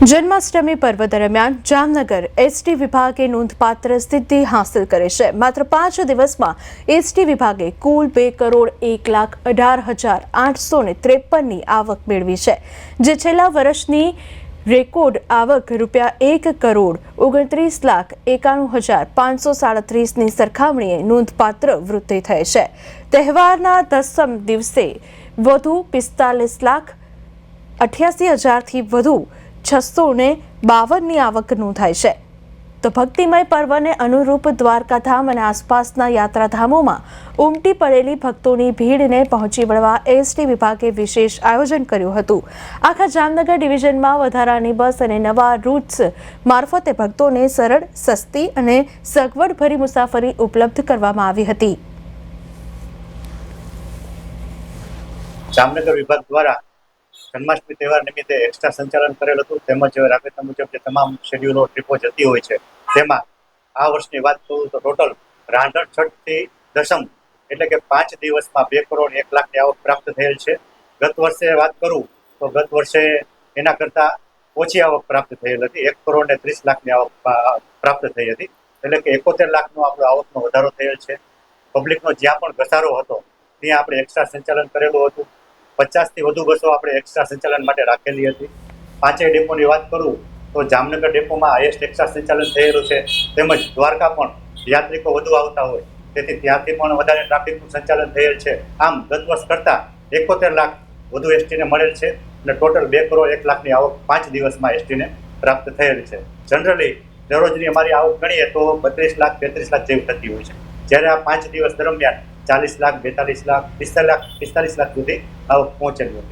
જન્માષ્ટમી પર્વ દરમિયાન જામનગર એસટી વિભાગે નોંધપાત્ર સિદ્ધિ હાંસલ કરી છે। માત્ર 5 દિવસમાં એસટી વિભાગે કુલ 2,18,853ની આવક મેળવી છે, જે છેલ્લા વર્ષની રેકોર્ડ આવક ₹1,29,91,537ની સરખામણીએ નોંધપાત્ર વૃદ્ધિ થઈ છે। તહેવારના દસમ દિવસે વધુ 45,88,000થી વધુ 652ની આવક નોંધાઈ છે। તો ભક્તિમય પર્વને અનુરૂપ દ્વારકાધામ અને આસપાસના યાત્રાધામોમાં ઉમટી પડેલી ભક્તોની ભીડને પહોંચી વળવા એસટી વિભાગે વિશેષ આયોજન કર્યું હતું। આખા જામનગર ડિવિઝનમાં વધારાની બસ અને નવા રૂટ્સ મારફતે ભક્તોને સરળ, સસ્તી અને સગવડભરી મુસાફરી ઉપલબ્ધ કરવામાં આવી હતી। જામનગર વિભાગ દ્વારા જન્માષ્ટમી તહેવાર નિમિત્તે એક્સ્ટ્રા સંચાલન કરેલ હતું, તેમજ રાબેતા મુજબ જે તમામ શેડ્યુલો ટ્રીપો જતી હોય છે તેમાં આ વર્ષની વાત કરું તો ટોટલ રાંધણ છઠથી દસમ એટલે કે 5 દિવસમાં 2,01,00,000ની આવક પ્રાપ્ત થયેલ છે। ગત વર્ષે વાત કરું તો ગત વર્ષે એના કરતાં ઓછી આવક પ્રાપ્ત થયેલ હતી, 1,30,00,000ની આવક પ્રાપ્ત થઈ હતી, એટલે કે 71,00,000નો આપણો આવકનો વધારો થયેલ છે। પબ્લિકનો જ્યાં પણ ઘસારો હતો ત્યાં આપણે એક્સ્ટ્રા સંચાલન કરેલું હતું। 50થી વધુ બસો આપણે એક્સ્ટ્રા સંચાલન માટે રાખેલી હતી। 5 ડેપોની વાત કરું તો જામનગર ડેપોમાં હાઈએસ્ટ એક્સ્ટ્રા સંચાલન થયેલું છે, તેમજ દ્વારકા પણ યાત્રિકો વધુ આવતા હોય તેથી ત્યાંથી પણ વધારે ટ્રાફિકનું સંચાલન થયેલ છે। આમ ગત વર્ષ કરતાં 71,00,000 વધુ એસટીને મળેલ છે અને ટોટલ 2,01,00,000ની આવક 5 દિવસમાં એસટીને પ્રાપ્ત થયેલ છે। જનરલી દરરોજની અમારી આવક ગણીએ તો 32,00,000 33,00,000 જેવી થતી હોય છે, જ્યારે આ 5 દિવસ દરમિયાન 40,00,000 42,00,000 45,00,000 સુધી આવક પહોંચેલી હતી।